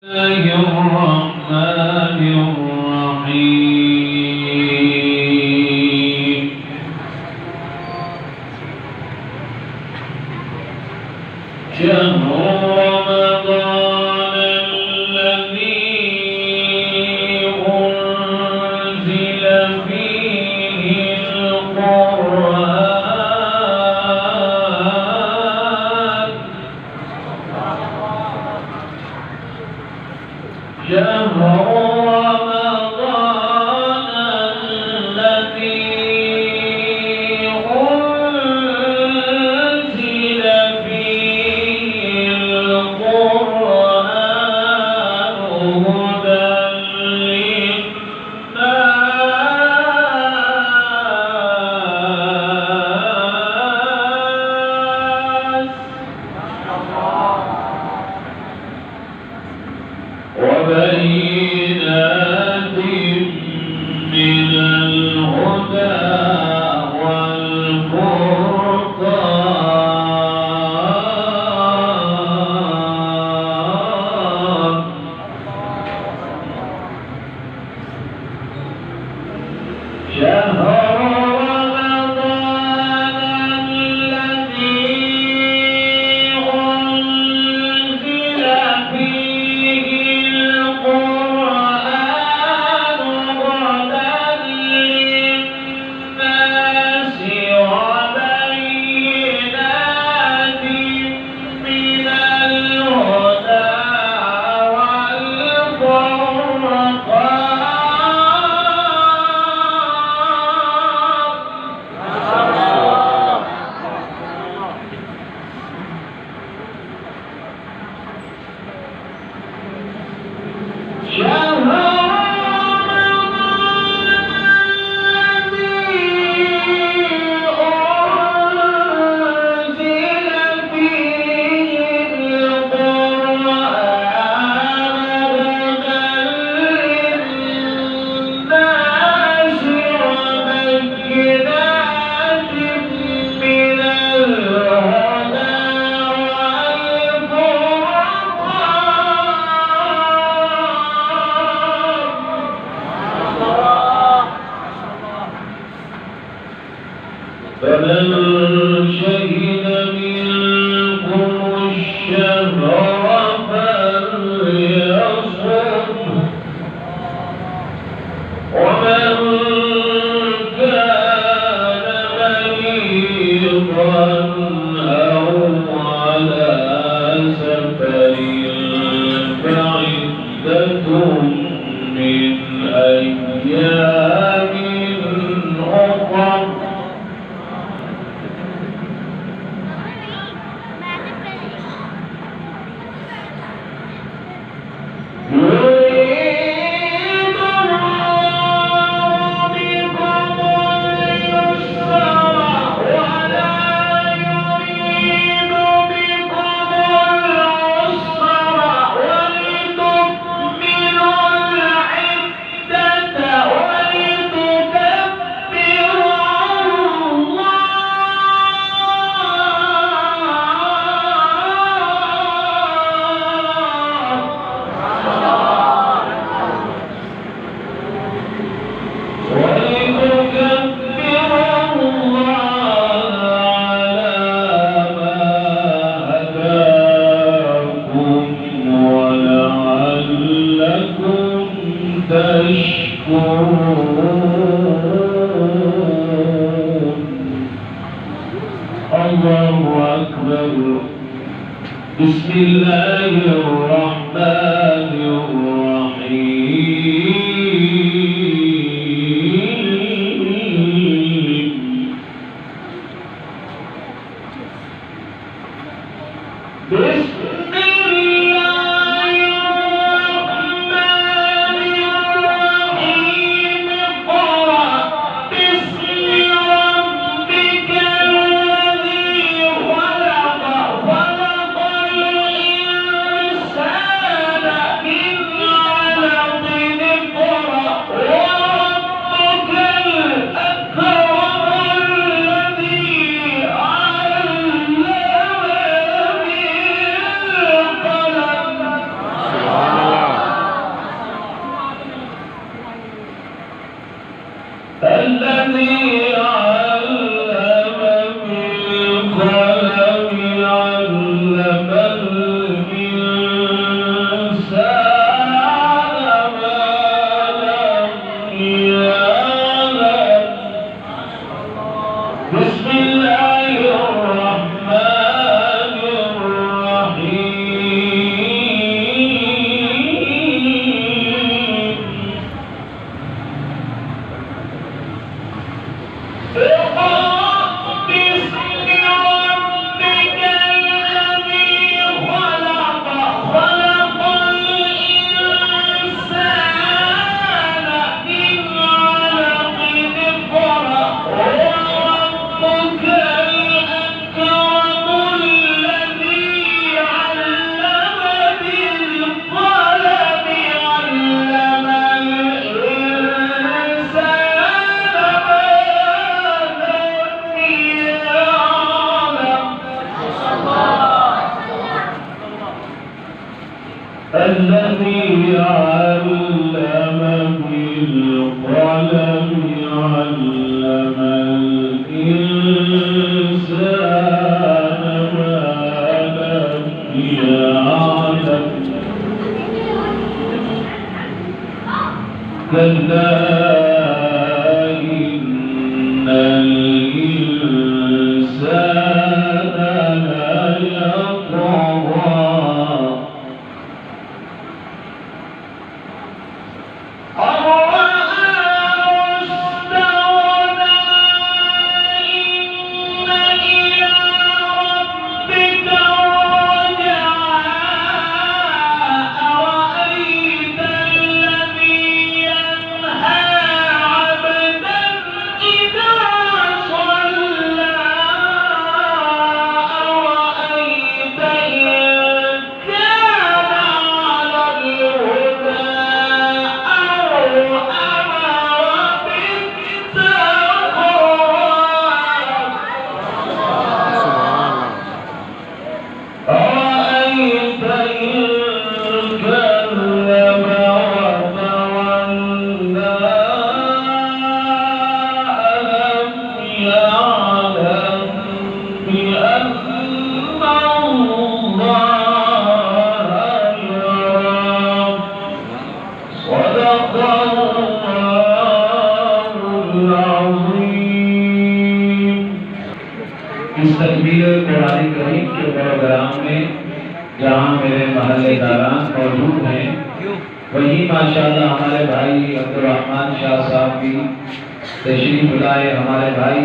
الله الرحمن الرحيم شهر رمضان الذي أنزل فيه القرآن شهر رمضان الذي أنزل فيه القرآن هدى للناس وبينات من الهدى والفرقان شهر رمضان الذي أنزل فيه القرآن هدى للناس وبينات من الهدى والفرقان شهر فمن شهد منكم الشهر فليصم ومن كان مريضا أو على سفر فعدة من أيام أخر يريد الله بكم اليسر ولا يريد بكم العسر ولتكملوا العدة ولتكبروا الله أكبر. بسم الله الرحمن الرحيم بسم الله الرحمن الرحيم اقرأ باسم ربك الذي خلق خلق الإنسان الذي علم بالقلم علم الإنسان ما لم يعلم كلا إن الإنسان ليطغى इस तकबीर कुरान करीम के प्रोग्राम में जहाँ मेरे महल्लेदारान मौजूद हैं वहीं माशाल्लाह हमारे भाई अब्दुल रहमान शाह साहब भी तशरीफ लाए। हमारे भाई